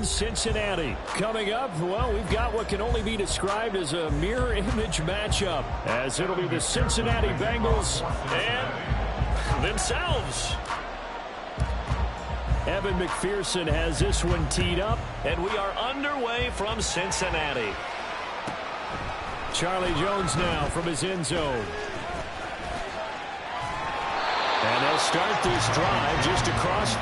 and Cincinnati. Coming up, well, we've got what can only be described as a mirror image matchup, as it'll be the Cincinnati Bengals and themselves. Evan McPherson has this one teed up, and we are underway from Cincinnati. Charlie Jones now from his end zone. And they'll start this drive just across.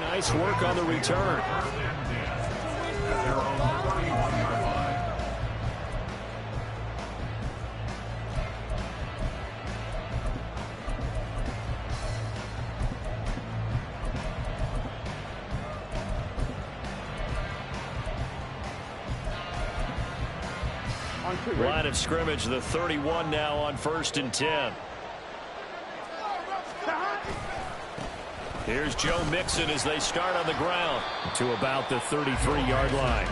Nice work on the return. Line of scrimmage, the 31 now on 1st and 10. Here's Joe Mixon as they start on the ground to about the 33-yard line.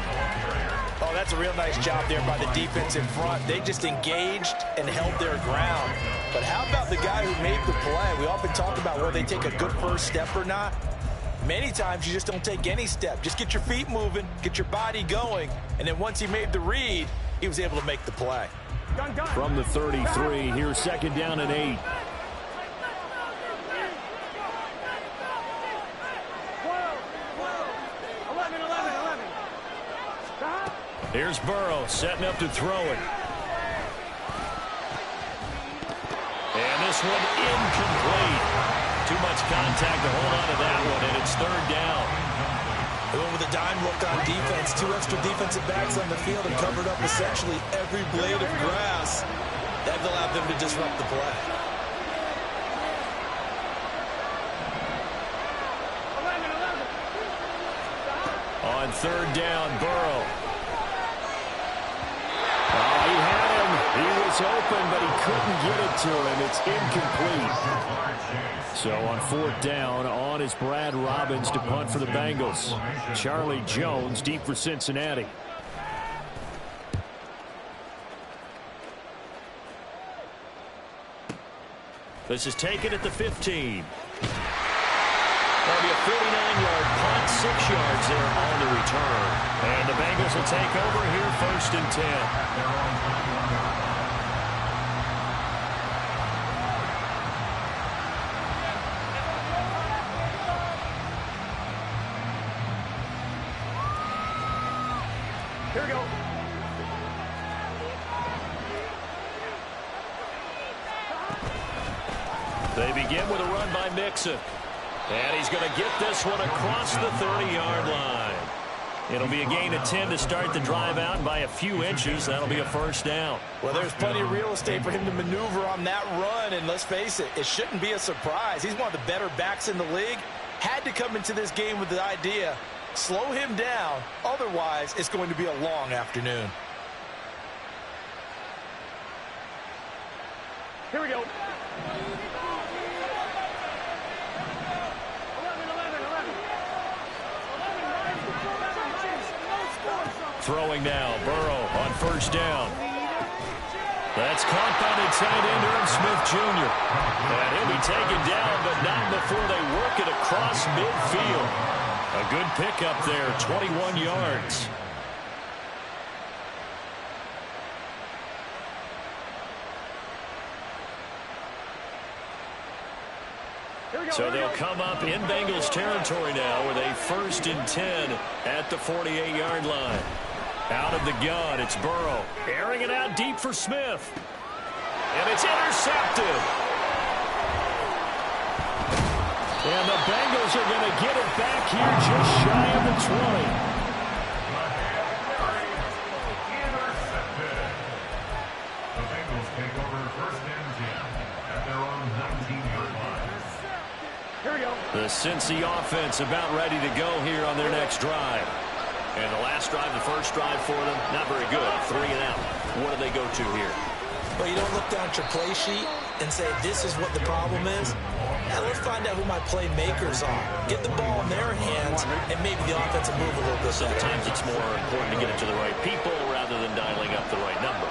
Oh, that's a real nice job there by the defense in front. They just engaged and held their ground. But how about the guy who made the play? We often talk about whether they take a good first step or not. Many times you just don't take any step. Just get your feet moving, get your body going, and then once he made the read, he was able to make the play. From the 33, here's 2nd down and 8. Here's Burrow setting up to throw it. And this one incomplete. Too much contact to hold on to that one, and it's 3rd down. Going with a dime look on defense. 2 extra defensive backs on the field and covered up essentially every blade of grass. That allowed them to disrupt the play. On 3rd down, Burrow. He had him. He was open, but he couldn't get it to him. It's incomplete. So on 4th down, on is Brad Robbins to punt for the Bengals. Charlie Jones deep for Cincinnati. This is taken at the 15. That'll be a 49-yard punt, 6 yards there on the return. And the Bengals will take over here 1st and 10. Here we go. They begin with a run by Mixon. And he's going to get this one across the 30-yard line. It'll be a gain of 10 to start the drive out, and by a few inches, that'll be a 1st down. Well, there's plenty of real estate for him to maneuver on that run, and let's face it, it shouldn't be a surprise. He's one of the better backs in the league. Had to come into this game with the idea, slow him down, otherwise it's going to be a long afternoon. Here we go. throwing now. Burrow on first down. That's caught by the tight end, Irv Smith Jr. And he'll be taken down, but not before they work it across midfield. A good pickup there, 21 yards. So they'll come up in Bengals territory now with a 1st and 10 at the 48-yard line. Out of the gun, it's Burrow. Airing it out deep for Smith. And it's intercepted. And the Bengals are going to get it back here just shy of the 20. The Bengals take over 1st and 10 at their own 19-yard line. Here we go. The Cincy offense about ready to go here on their next drive. And the last drive, the first drive for them, not very good. 3 and out. What do they go to here? Well, you don't look down at your play sheet and say, this is what the problem is. Now, let's find out who my playmakers are. Get the ball in their hands, and maybe the offense will move a little bit. Sometimes it's more important to get it to the right people rather than dialing up the right number.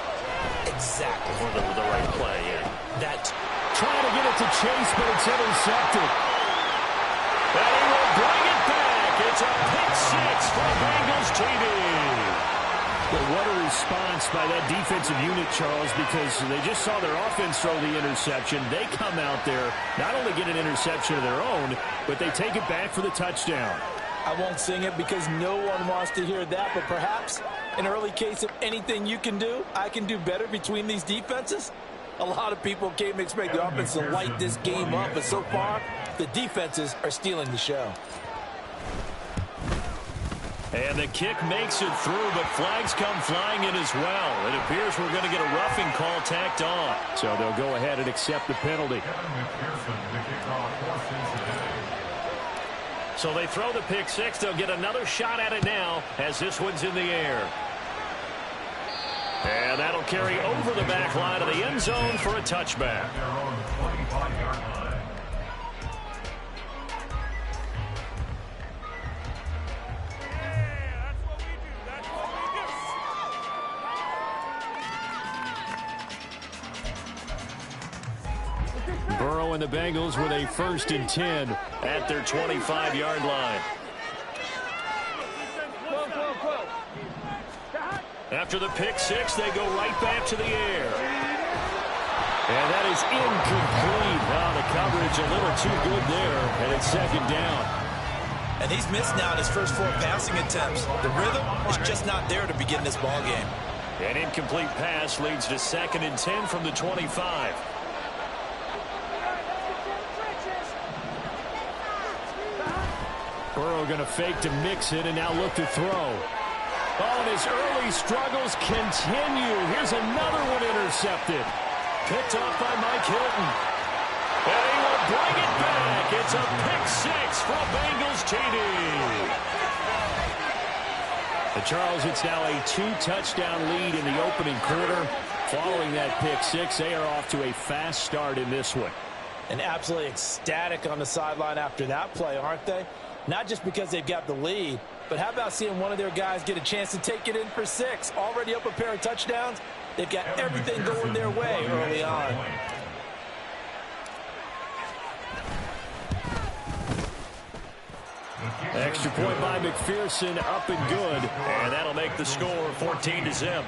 Exactly. Or the right play, yeah. That. Trying to get it to Chase, but it's intercepted. And he will bring it back. It's a pick 6 for Bengals TD. But what a response by that defensive unit, Charles, because they just saw their offense throw the interception. They come out there, not only get an interception of their own, but they take it back for the touchdown. I won't sing it because no one wants to hear that, but perhaps an early case of anything you can do, I can do better between these defenses. A lot of people came to expect the offense to light this game up, but so far, the defenses are stealing the show. And the kick makes it through, but flags come flying in as well. It appears we're going to get a roughing call tacked on. So they'll go ahead and accept the penalty. So they throw the pick 6. They'll get another shot at it now as this one's in the air. And that'll carry over the back line of the end zone for a touchback. Burrow and the Bengals with a 1st and 10 at their 25-yard line. After the pick 6, they go right back to the air. And that is incomplete. Wow, the coverage a little too good there, and it's 2nd down. And he's missed now in his first 4 passing attempts. The rhythm is just not there to begin this ball game. An incomplete pass leads to 2nd and 10 from the 25. Burrow going to fake to mix it and now look to throw. Oh, and his early struggles continue. Here's another one intercepted. Picked off by Mike Hilton. And he will bring it back. It's a pick 6 for Bengals TD. And Charles, it's now a 2-touchdown lead in the opening quarter. Following that pick 6, they are off to a fast start in this one. And absolutely ecstatic on the sideline after that play, aren't they? Not just because they've got the lead, but how about seeing one of their guys get a chance to take it in for 6? Already up a pair of touchdowns. They've got everything going their way early on. Extra point by McPherson, up and good. And that'll make the score 14-0. Bengals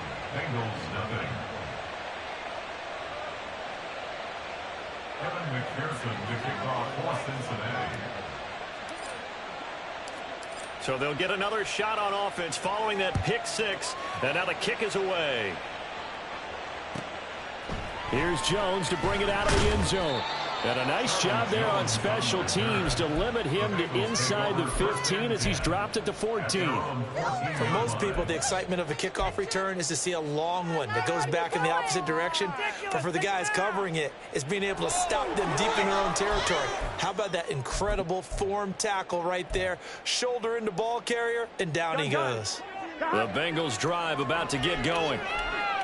nothing. Evan McPherson to kick off for Cincinnati. So they'll get another shot on offense following that pick 6. And now the kick is away. Here's Jones to bring it out of the end zone. And a nice job there on special teams to limit him to inside the 15 as he's dropped it to 14. For most people, the excitement of a kickoff return is to see a long one that goes back in the opposite direction. But for the guys covering it, it's being able to stop them deep in their own territory. How about that incredible form tackle right there? Shoulder into ball carrier, and down he goes. The Bengals drive about to get going.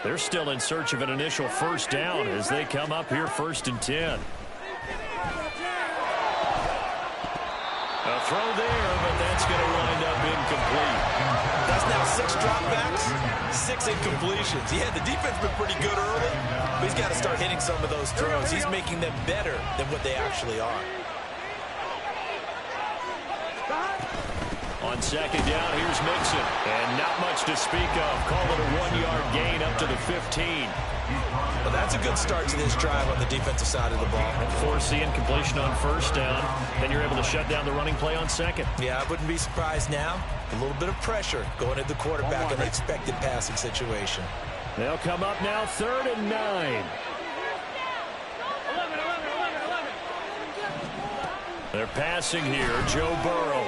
They're still in search of an initial first down as they come up here 1st and 10. A throw there, but that's going to wind up incomplete. That's now 6 dropbacks, 6 incompletions. Yeah, the defense has been pretty good early, but he's got to start hitting some of those throws. He's making them better than what they actually are. On second down, here's Mixon. And not much to speak of. Call it a 1-yard gain up to the 15. Well, that's a good start to this drive on the defensive side of the ball. Force the incompletion on first down. Then you're able to shut down the running play on second. Yeah, I wouldn't be surprised now. A little bit of pressure going at the quarterback in the expected passing situation. They'll come up now 3rd and 9. They're passing here. Joe Burrow.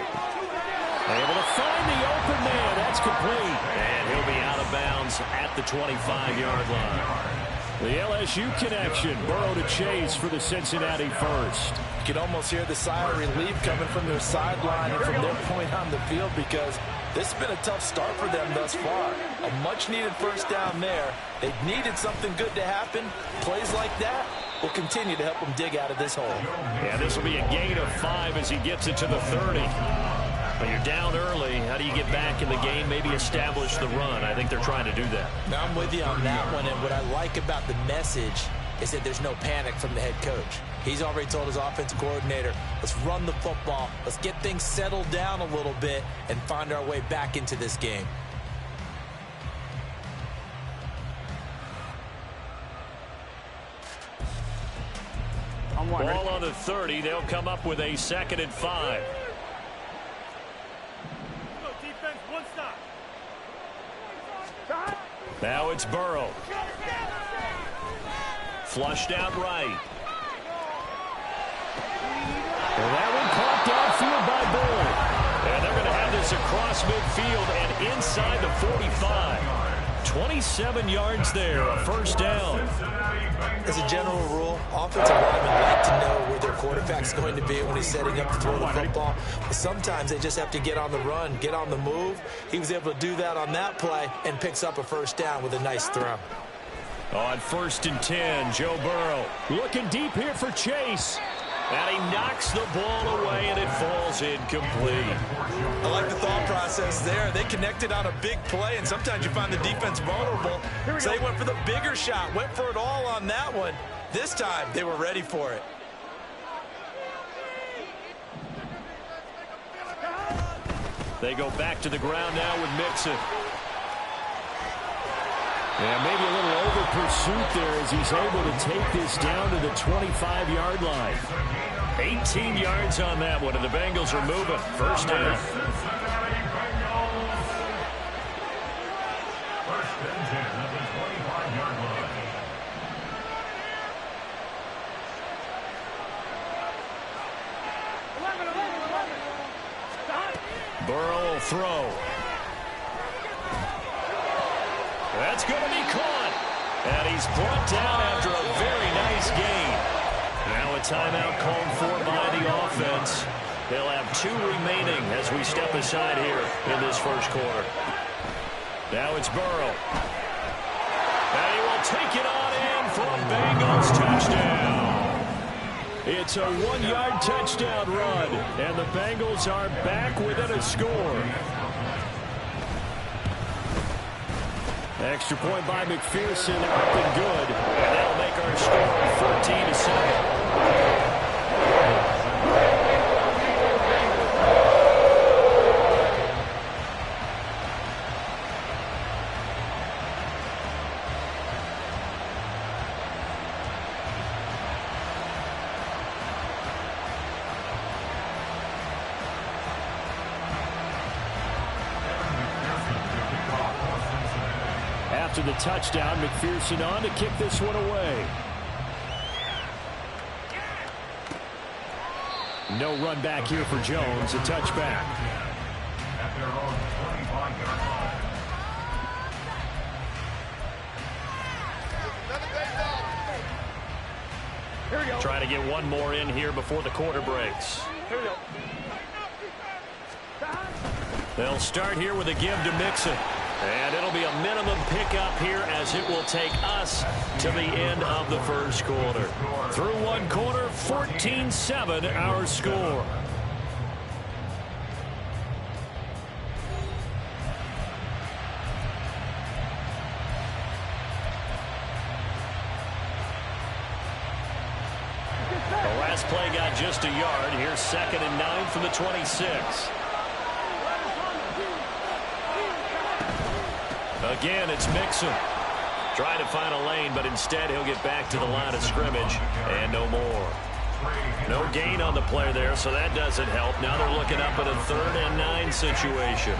Able to find the open man. That's complete. And he'll be out of bounds at the 25-yard line. The LSU connection. Burrow to Chase for the Cincinnati first. You can almost hear the sigh of relief coming from their sideline and from their point on the field, because this has been a tough start for them thus far. A much-needed first down there. They've needed something good to happen. Plays like that will continue to help them dig out of this hole. Yeah, this will be a gain of 5 as he gets it to the 30. When you're down early, how do you get back in the game, maybe establish the run? I think they're trying to do that. Now, I'm with you on that one, and what I like about the message is that there's no panic from the head coach. He's already told his offensive coordinator, let's run the football, let's get things settled down a little bit and find our way back into this game. Ball on the 30. They'll come up with a 2nd and 5. Now it's Burrow. Flushed out right. And that one caught downfield by Bull. And they're going to have this across midfield and inside the 45. 27 yards there, a first down. As a general rule, offensive linemen like to know where their quarterback's going to be when he's setting up to throw the football. But sometimes they just have to get on the run, get on the move. He was able to do that on that play and picks up a first down with a nice throw. On 1st and 10, Joe Burrow looking deep here for Chase. And he knocks the ball away, and it falls incomplete. I like the thought process there. They connected on a big play, and sometimes you find the defense vulnerable. So they went for the bigger shot, went for it all on that one. This time, they were ready for it. They go back to the ground now with Mixon. Yeah, maybe a little over pursuit there as he's able to take this down to the 25-yard line. 18 yards on that one, and the Bengals are moving. First down. Burrow will throw. That's going to be caught. And he's brought down after a very nice gain. Now a timeout called for by the offense. They'll have 2 remaining as we step aside here in this first quarter. Now it's Burrow. And he will take it on in for a Bengals touchdown. It's a 1-yard touchdown run. And the Bengals are back within a score. Extra point by McPherson, up and good. And that'll make our score 14-7. After the touchdown, McPherson on to kick this one away. No run back here for Jones. A touchback. At their own 25-yard line. Here we go. Trying to get one more in here before the quarter breaks. Here we go. They'll start here with a give to Mixon. And it'll be a minimum pickup here as it will take us to the end of the first quarter. Through one quarter, 14-7 our score. last play got just a yard. Here's 2nd and 9 from the 26. Again, it's Mixon. Trying to find a lane, but instead he'll get back to the line of scrimmage and no more. No gain on the play there, so that doesn't help. Now they're looking up at a 3rd and 9 situation.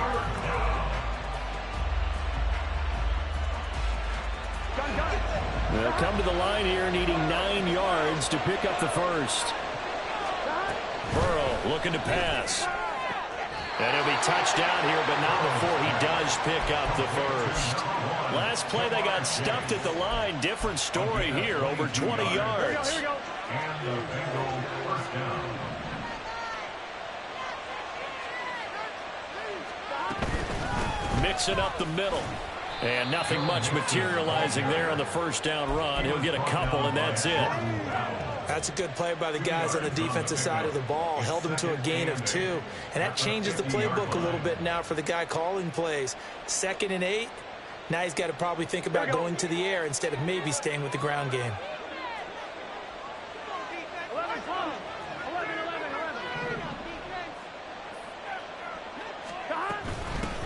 They'll come to the line here needing 9 yards to pick up the first. Burrow looking to pass. And he'll be touched down here, but not before he does pick up the first. Last play they got stuffed at the line. Different story here, over 20 yards. And the Bengals first down. Mixing up the middle. And nothing much materializing there on the first down run. He'll get a couple, and that's it. That's a good play by the guys on the defensive side of the ball. Held them to a gain of 2. And that changes the playbook a little bit now for the guy calling plays. 2nd and 8. Now he's got to probably think about going to the air instead of maybe staying with the ground game.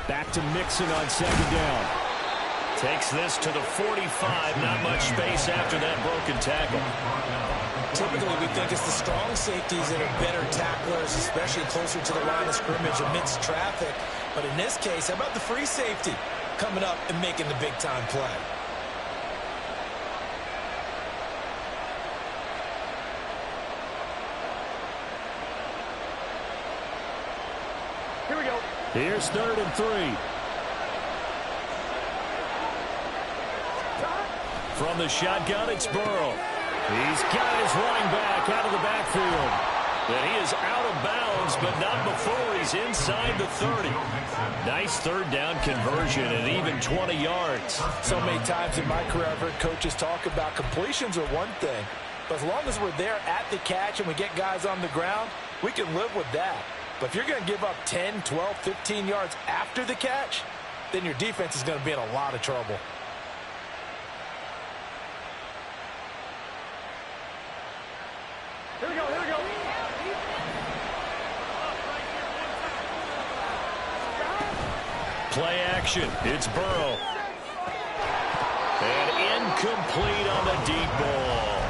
Back to Mixon on 2nd down. Takes this to the 45. Not much space after that broken tackle. Typically, we think it's the strong safeties that are better tacklers, especially closer to the line of scrimmage amidst traffic. But in this case, how about the free safety coming up and making the big-time play? Here we go. Here's 3rd and 3. From the shotgun, it's Burrow. He's got his running back out of the backfield. And he is out of bounds, but not before he's inside the 30. Nice 3rd down conversion and even 20 yards. So many times in my career, I've heard coaches talk about completions are one thing. But as long as we're there at the catch and we get guys on the ground, we can live with that. But if you're going to give up 10, 12, 15 yards after the catch, then your defense is going to be in a lot of trouble. Here we go, here we go. Play action. It's Burrow. And incomplete on the deep ball.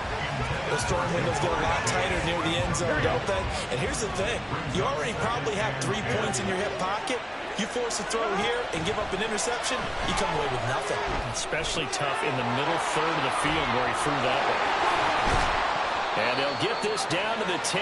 The storm windows get a lot tighter near the end zone, don't they? And here's the thing. You already probably have 3 points in your hip pocket. You force a throw here and give up an interception, you come away with nothing. Especially tough in the middle 3rd of the field where he threw that one. And they'll get this down to the 10.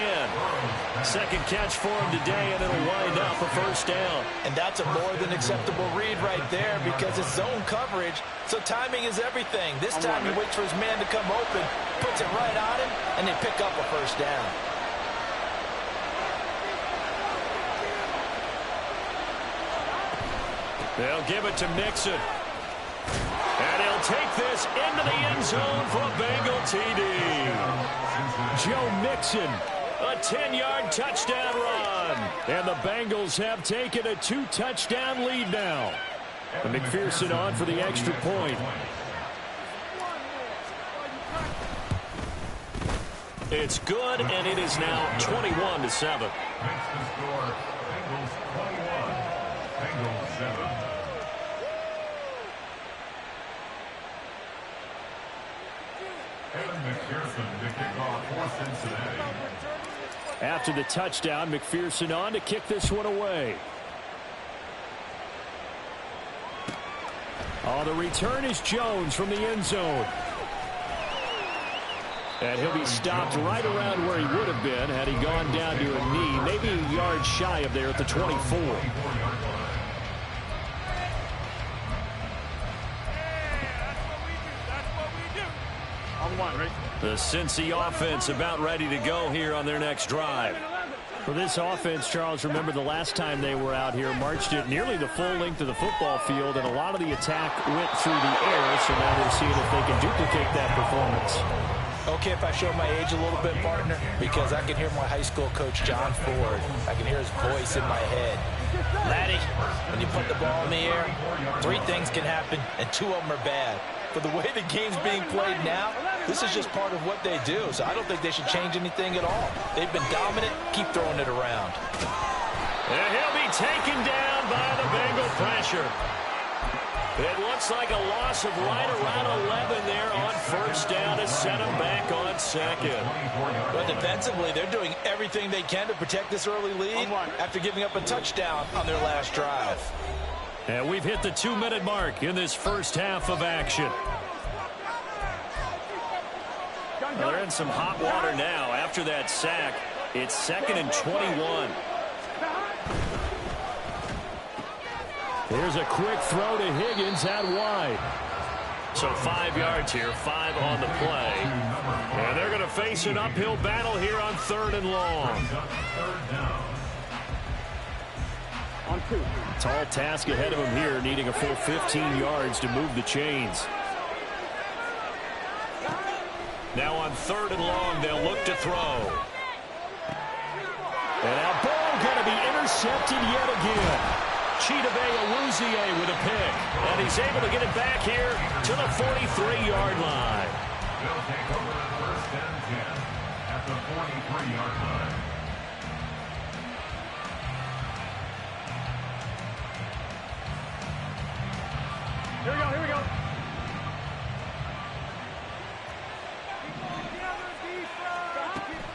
2nd catch for him today, and it'll wind up a first down. And that's a more than acceptable read right there because it's zone coverage, so timing is everything. This time he waits for his man to come open, puts it right on him, and they pick up a first down. They'll give it to Mixon. And he'll take this into the end zone for a Bengal TD. Joe Mixon, a 10-yard touchdown run. And the Bengals have taken a 2-touchdown lead now. And McPherson on for the extra point. It's good, and it is now 21-7. Makes the score Bengals 21, Bengals 7. Evan McPherson to kick off for Cincinnati. After the touchdown, McPherson on to kick this one away. Oh, the return is Jones from the end zone. And he'll be stopped right around where he would have been had he gone down to a knee, maybe a yard shy of there at the 24. The Cincy offense about ready to go here on their next drive. For this offense, Charles, remember the last time they were out here, marched it nearly the full length of the football field, and a lot of the attack went through the air, so now they're seeing if they can duplicate that performance. Okay, if I show my age a little bit, partner, because I can hear my high school coach, John Ford. I can hear his voice in my head. Laddie, when you put the ball in the air, 3 things can happen, and 2 of them are bad. For the way the game's being played now, This is just part of what they do, so I don't think they should change anything at all. They've been dominant. Keep throwing it around. And he'll be taken down by the Bengal pressure. It looks like a loss of right around 11 there on first down to set him back on second. But defensively, they're doing everything they can to protect this early lead after giving up a touchdown on their last drive. And we've hit the 2-minute mark in this first half of action. Well, they're in some hot water now after that sack. It's 2nd and 21. Here's a quick throw to Higgins out wide. So 5 yards here, 5 on the play. And they're going to face an uphill battle here on 3rd and long. Tall task ahead of him here, needing a full 15 yards to move the chains. Now on 3rd and long, they'll look to throw. And now ball going to be intercepted yet again. Chidobe with a pick. And he's able to get it back here to the 43-yard line. They'll take over 1st and 10 at the 43-yard line. Here we go.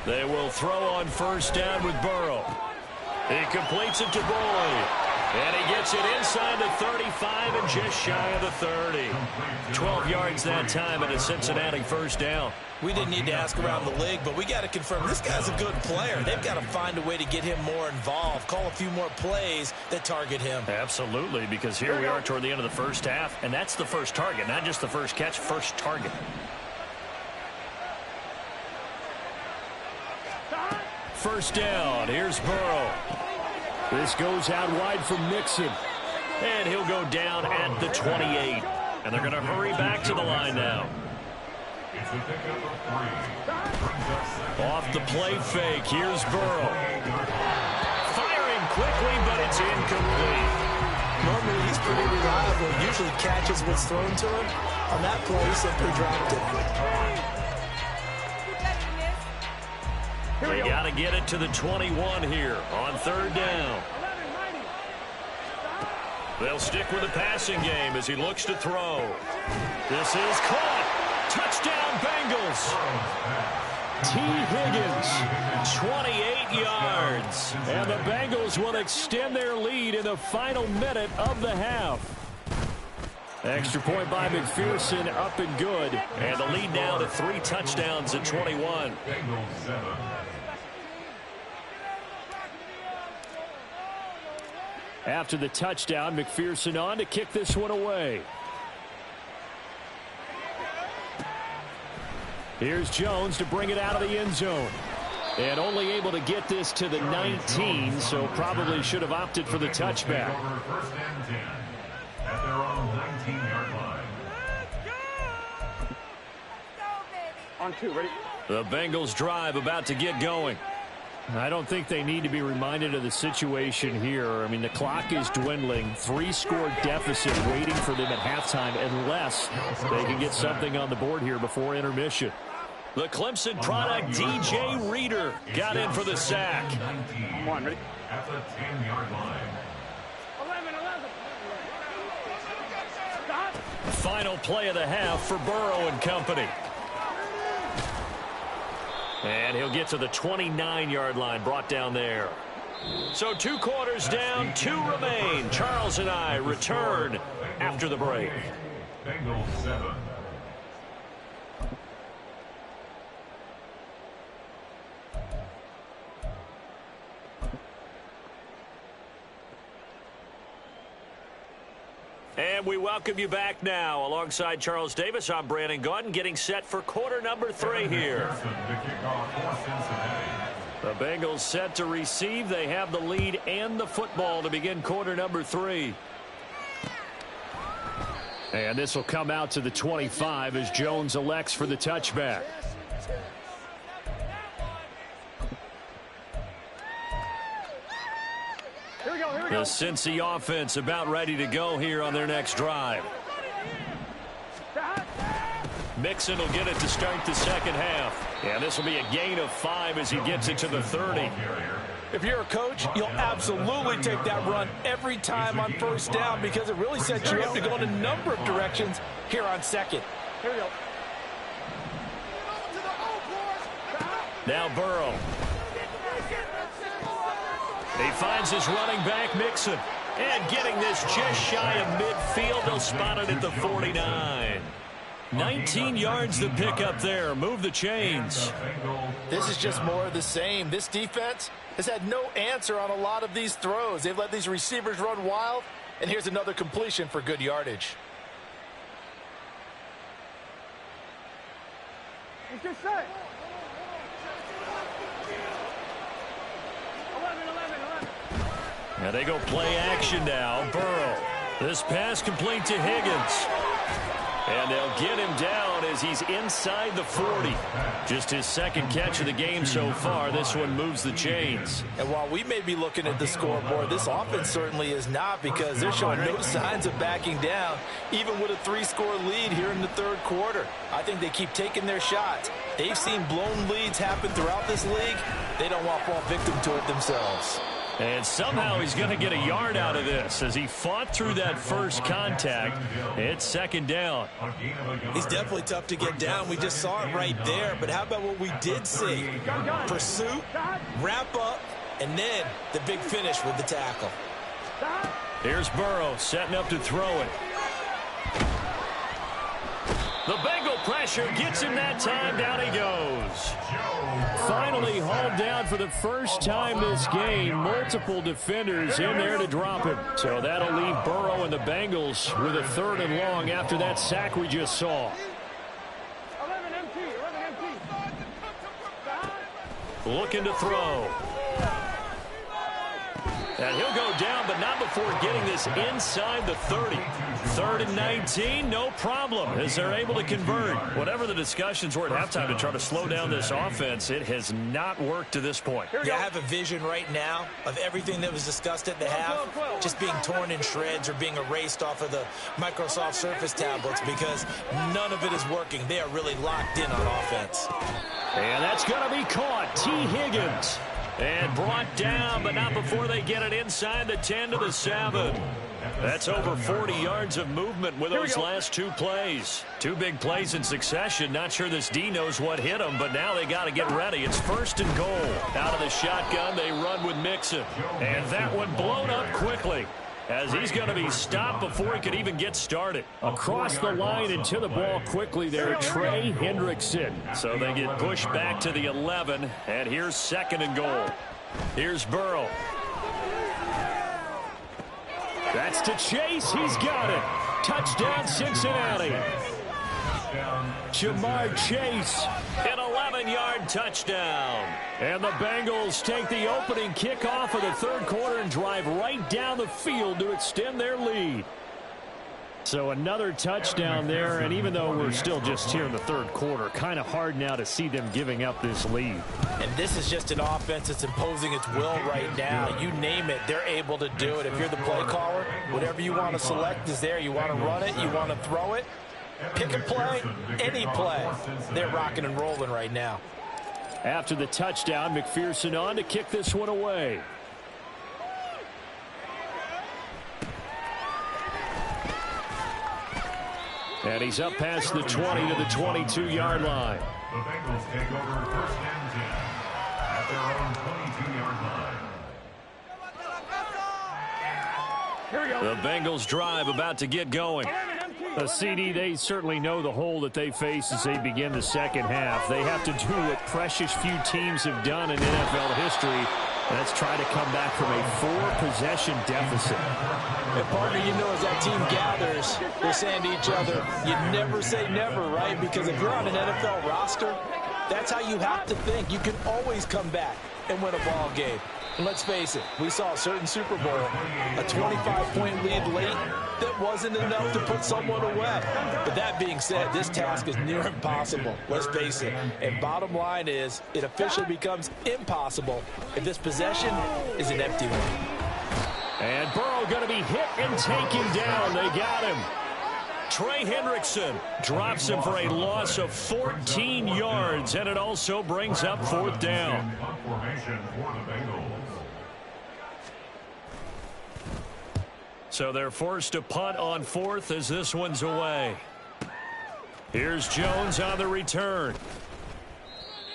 They will throw on first down with Burrow. He completes it to Boyd. And he gets it inside the 35 and just shy of the 30. 12 yards that time and a Cincinnati first down. We didn't need to ask around the league, but we got to confirm this guy's a good player. They've got to find a way to get him more involved, call a few more plays that target him. Absolutely, because here we are toward the end of the first half, and that's the first target, not just the first catch, first target. First down, here's Burrow. This goes out wide for Mixon. And he'll go down at the 28. And they're going to hurry back to the line now. Off the play fake, here's Burrow. Firing quickly, but it's incomplete. Normally he's pretty reliable. Usually catches what's thrown to him. On that play, he simply dropped it. They got to get it to the 21 here on 3rd down. They'll stick with the passing game as he looks to throw. This is caught. Touchdown, Bengals. T. Higgins, 28 yards. And the Bengals will extend their lead in the final minute of the half. Extra point by McPherson, up and good. And the lead now to 3 touchdowns at 21. After the touchdown, McPherson on to kick this one away. Here's Jones to bring it out of the end zone. And only able to get this to the 19, so probably should have opted for the touchback. First and 10 at their own 19-yard line. On 2, ready? The Bengals drive about to get going. I don't think they need to be reminded of the situation here. I mean, the clock is dwindling. 3-score deficit waiting for them at halftime unless they can get something on the board here before intermission. The Clemson product, DJ Reader, got in for the sack. 1, ready? At the 10-yard line. 11. Final play of the half for Burrow and company. And he'll get to the 29-yard line, brought down there. So 2 quarters down, 2 remain. Charles and I return after the break. Bengals 7. And we welcome you back now. Alongside Charles Davis, I'm Brandon Gaudin, getting set for quarter number 3 here. The Bengals set to receive. They have the lead and the football to begin quarter number 3. And this will come out to the 25 as Jones elects for the touchback. The Cincy offense about ready to go here on their next drive. Mixon will get it to start the second half. And this will be a gain of 5 as he gets it to the 30. If you're a coach, you'll absolutely take that run every time on first down because it really sets you up to go in a number of directions here on second. Here we go. Now Burrow. He finds his running back, Mixon. And getting this just shy of midfield, they'll spot it at the 49. 19 yards to pick up there. Move the chains. This is just more of the same. This defense has had no answer on a lot of these throws. They've let these receivers run wild. And here's another completion for good yardage. It's just set. 11. Now they go play action now. Burrow. This pass complete to Higgins. And they'll get him down as he's inside the 40. Just his second catch of the game so far. This one moves the chains. And while we may be looking at the scoreboard, this offense certainly is not because they're showing no signs of backing down, even with a 3-score lead here in the third quarter. I think they keep taking their shots. They've seen blown leads happen throughout this league. They don't want to fall victim to it themselves. And somehow he's going to get a yard out of this as he fought through that first contact. It's second down. He's definitely tough to get down. We just saw it right there. But how about what we did see? Pursuit, wrap up, and then the big finish with the tackle. Here's Burrow setting up to throw it. The Bengal pressure gets him that time. Down he goes. Finally hauled down for the first time this game. Multiple defenders in there to drop him. So that'll leave Burrow and the Bengals with a 3rd and long after that sack we just saw. 11 empty. Looking to throw. And he'll go down, but not before getting this inside the 30. 3rd and 19, no problem, as they're able to convert. Whatever the discussions were at halftime to try to slow down this offense, it has not worked to this point. Yeah, I have a vision right now of everything that was discussed at the half just being torn in shreds or being erased off of the Microsoft Surface tablets because none of it is working. They are really locked in on offense. And that's going to be caught. T. Higgins. And brought down, but not before they get it inside the 10 to the 7. That's over 40 yards of movement with those last 2 plays. 2 big plays in succession. Not sure this D knows what hit them, but now they got to get ready. It's 1st and goal. Out of the shotgun, they run with Mixon. And that one blown up quickly, as he's going to be stopped before he could even get started. Across the line and to the ball quickly there, Trey Hendrickson. So they get pushed back to the 11, and here's 2nd and goal. Here's Burrow. That's to Chase. He's got it. Touchdown, Cincinnati. Jamar Chase, an 11-yard touchdown. And the Bengals take the opening kickoff of the third quarter and drive right down the field to extend their lead. So another touchdown there, and even though we're still just here in the third quarter, kind of hard now to see them giving up this lead. And this is just an offense that's imposing its will right now. You name it, they're able to do it. If you're the play caller, whatever you want to select is there. You want to run it, you want to throw it. Pick a play, any play. They're rocking and rolling right now. After the touchdown, McPherson on to kick this one away. And he's up past the 20 to the 22-yard line. The Bengals take over 1st and 10 at their own 22-yard line. Here we go. The Bengals drive about to get going. CD, they certainly know the hole that they face as they begin the second half. They have to do what precious few teams have done in NFL history. Let's try to come back from a 4-possession deficit. And partner, you know, as that team gathers, they're saying to each other, you never say never, right? Because if you're on an NFL roster, that's how you have to think. You can always come back and win a ball game. And let's face it, we saw a certain Super Bowl, a 25-point lead late that wasn't enough to put someone away. But that being said, this task is near impossible. Let's face it. And bottom line is, it officially becomes impossible if this possession is an empty one. And Burrow going to be hit and taken down. They got him. Trey Hendrickson drops him for a loss of 14 yards, and it also brings up 4th down. So they're forced to punt on 4th as this one's away. Here's Jones on the return.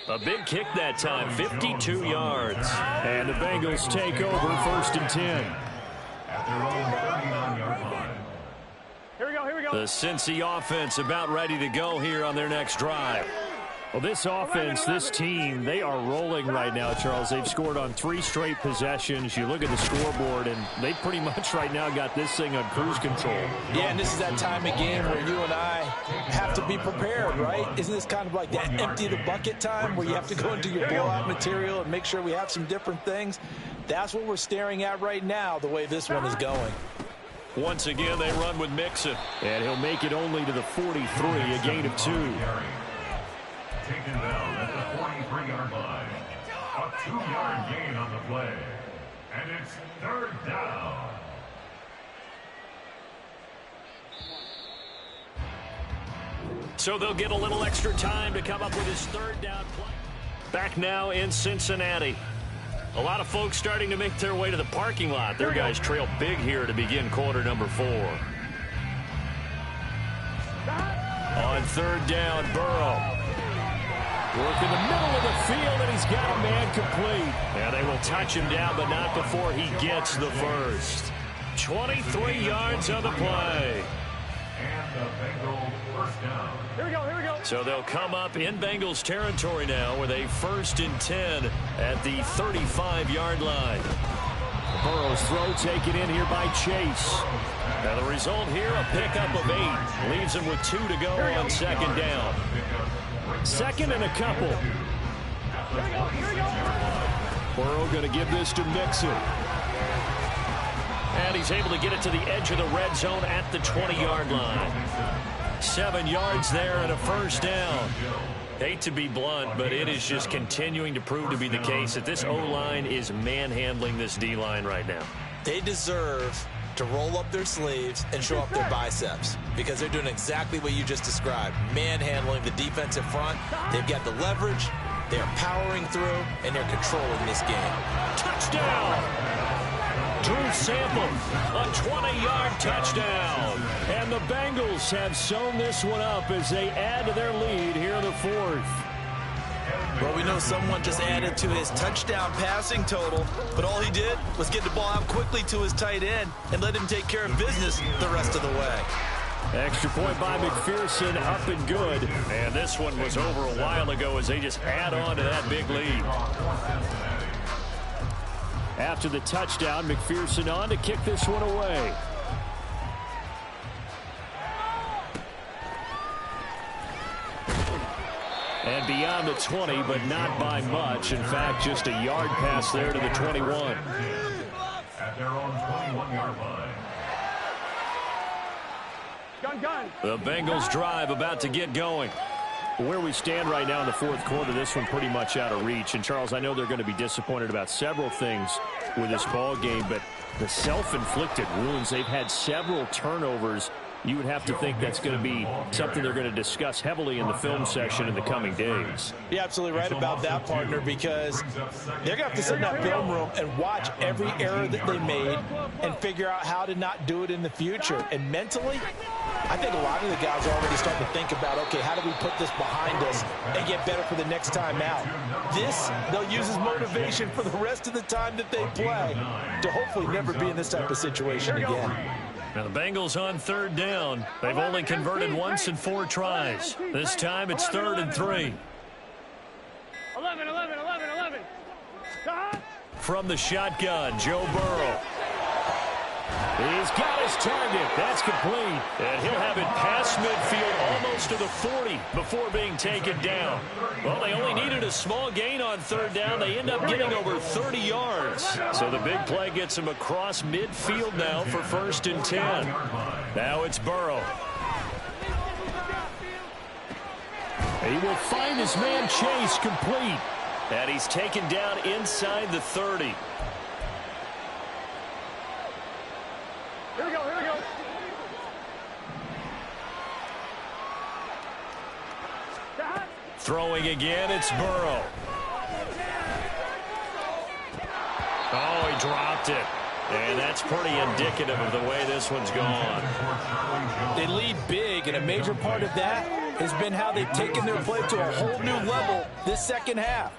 A big kick that time, 52 yards. And the Bengals take over 1st and 10. At their own 39-yard line. Here we go, here we go. The Cincy offense about ready to go here on their next drive. Well, this offense, this team, they are rolling right now, Charles. They've scored on 3 straight possessions. You look at the scoreboard, and they pretty much right now got this thing on cruise control. Yeah, and this is that time of game where you and I have to be prepared, right? Isn't this kind of like that empty the bucket time where you have to go into your blowout material and make sure we have some different things? That's what we're staring at right now, the way this one is going. Once again, they run with Mixon, and he'll make it only to the 43, a gain of 2. Taken down at the 43-yard line. A 2-yard gain on the play. And it's 3rd down. So they'll get a little extra time to come up with his 3rd down play. Back now in Cincinnati. A lot of folks starting to make their way to the parking lot. Their guys trail big here to begin quarter number 4. On 3rd down, Burrow. Work in the middle of the field, and he's got a man complete. And they will touch him down, but not before he gets the first. 23 yards on the play. And the Bengals first down. Here we go, here we go. So they'll come up in Bengals territory now with a 1st and 10 at the 35-yard line. Burrow's throw taken in here by Chase. Now the result here, a pickup of 8. Leaves him with 2 to go on 2nd down. 2nd and a couple. Here we go, here we go. Burrow going to give this to Mixon. And he's able to get it to the edge of the red zone at the 20-yard line. 7 yards there and a 1st down. Hate to be blunt, but it is just continuing to prove to be the case that this O-line is manhandling this D-line right now. They deserve to roll up their sleeves and show up their biceps because they're doing exactly what you just described, manhandling the defensive front. They've got the leverage, they're powering through, and they're controlling this game. Touchdown! Drew Sample, a 20-yard touchdown. And the Bengals have sewn this one up as they add to their lead here in the 4th. Well, we know someone just added to his touchdown passing total, but all he did was get the ball out quickly to his tight end and let him take care of business the rest of the way. Extra point by McPherson, up and good. And this one was over a while ago as they just add on to that big lead. After the touchdown, McPherson on to kick this one away. And beyond the 20, but not by much. In fact, just a yard pass there to the 21. At their own 21-yard line. Gun. The Bengals drive about to get going. Where we stand right now in the 4th quarter, this one pretty much out of reach. And, Charles, I know they're going to be disappointed about several things with this ball game, but the self-inflicted wounds, they've had several turnovers. You would have to think that's going to be something they're going to discuss heavily in the film session in the coming days. You're absolutely right about that, partner, because they're going to have to sit in that film room and watch every error that they made and figure out how to not do it in the future. And mentally, I think a lot of the guys are already starting to think about, okay, how do we put this behind us and get better for the next time out? This, they'll use as motivation for the rest of the time that they play to hopefully never be in this type of situation again. Now the Bengals on 3rd down. They've only converted once in 4 tries. This time it's 3rd and 3. 11. From the shotgun, Joe Burrow. He's got his target. That's complete. And he'll have it past midfield almost to the 40 before being taken down. Well, they only needed a small gain on 3rd down. They end up getting over 30 yards. So the big play gets him across midfield now for 1st and 10. Now it's Burrow. He will find his man Chase complete. And he's taken down inside the 30. Here we go. Throwing again, it's Burrow. Oh, he dropped it. And that's pretty indicative of the way this one's gone. They lead big, and a major part of that has been how they've taken their play to a whole new level this second half.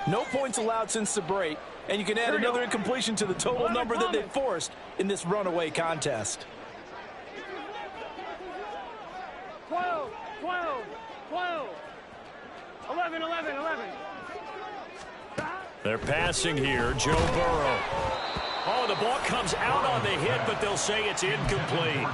No points allowed since the break, and you can add another incompletion to the total number that they forced in this runaway contest. 12, 12, 12, 11, 11, 11. They're passing here, Joe Burrow. Oh, the ball comes out on the hit, but they'll say it's incomplete.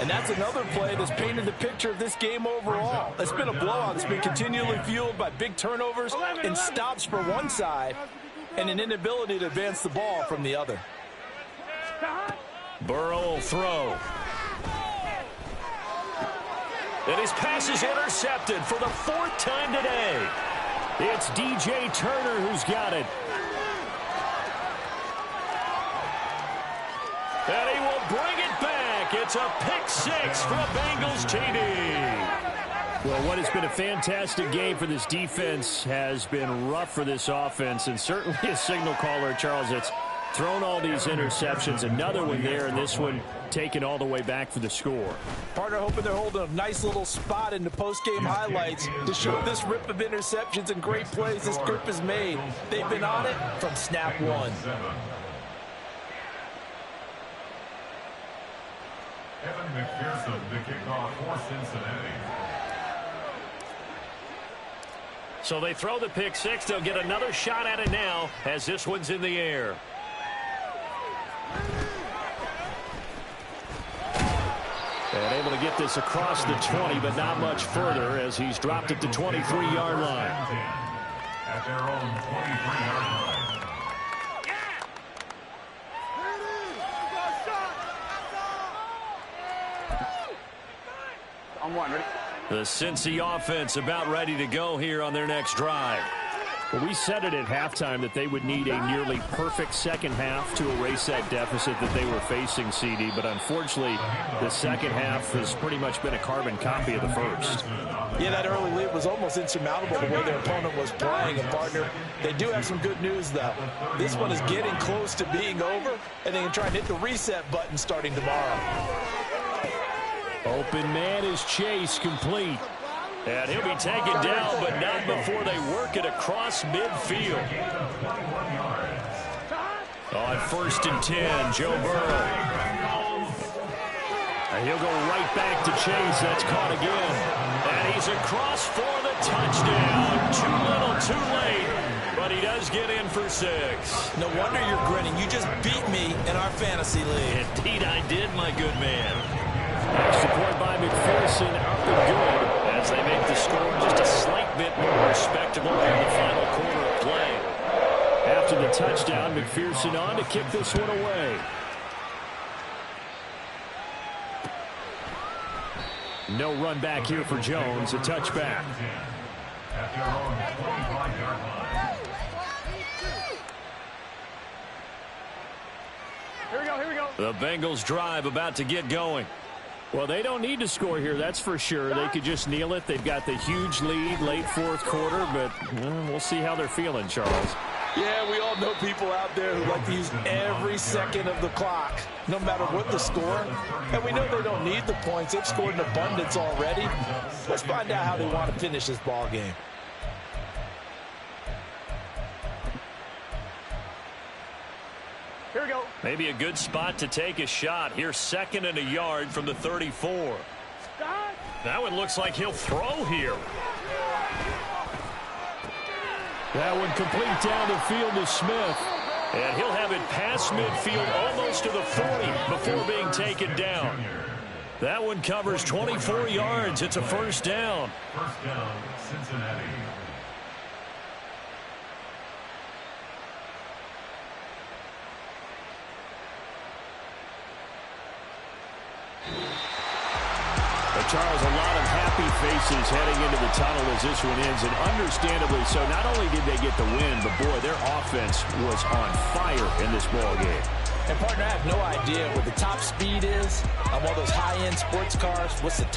And that's another play that's painted the picture of this game overall. It's been a blowout that's been continually fueled by big turnovers and stops for one side and an inability to advance the ball from the other. Burrow will throw. And his pass is intercepted for the 4th time today. It's DJ Turner who's got it. And he will bring it back. It's a pick 6 for the Bengals TD. Well, what has been a fantastic game for this defense has been rough for this offense, and certainly a signal caller, Charles, that's thrown all these interceptions. Another one there, and this one taken all the way back for the score. Partner hoping they're holding a nice little spot in the post-game highlights to show this rip of interceptions and great plays this group has made. They've been on it from snap one. Evan McPherson, the kickoff for Cincinnati. So they throw the pick 6. They'll get another shot at it now as this one's in the air. And able to get this across the 20, but not much further as he's dropped it to 23-yard line. At their own 23-yard line. On one, ready? The Cincy offense about ready to go here on their next drive. Well, we said it at halftime that they would need a nearly perfect second half to erase that deficit that they were facing, CD. But unfortunately, the second half has pretty much been a carbon copy of the first. Yeah, that early lead was almost insurmountable the way their opponent was playing. And, partner, they do have some good news, though. This one is getting close to being over, and they can try and hit the reset button starting tomorrow. Open man is Chase, complete. And he'll be taken down, but not before they work it across midfield. On 1st and 10, Joe Burrow. And he'll go right back to Chase. That's caught again. And he's across for the touchdown. Too little, too late. But he does get in for 6. No wonder you're grinning. You just beat me in our fantasy league. Indeed I did, my good man. Support by McPherson up and good as they make the score just a slight bit more respectable in the final quarter of play. After the touchdown, McPherson on to kick this one away. No run back here for Jones, a touchback. At their own 25-yard line. Here we go, here we go. The Bengals drive about to get going. Well, they don't need to score here, that's for sure. They could just kneel it. They've got the huge lead late 4th quarter, but we'll see how they're feeling, Charles. Yeah, we all know people out there who like to use every second of the clock, no matter what the score. And we know they don't need the points. They've scored in abundance already. Let's find out how they want to finish this ball game. Here we go. Maybe a good spot to take a shot. Here's 2nd and a yard from the 34. That one looks like he'll throw here. That one complete down the field to Smith. And he'll have it past midfield almost to the 40 before being taken down. That one covers 24 yards. It's a 1st down. 1st down, Cincinnati. Charles, a lot of happy faces heading into the tunnel as this one ends, and understandably so. Not only did they get the win, but boy, their offense was on fire in this ball game. And partner, I have no idea what the top speed is on one of those high-end sports cars. What's the top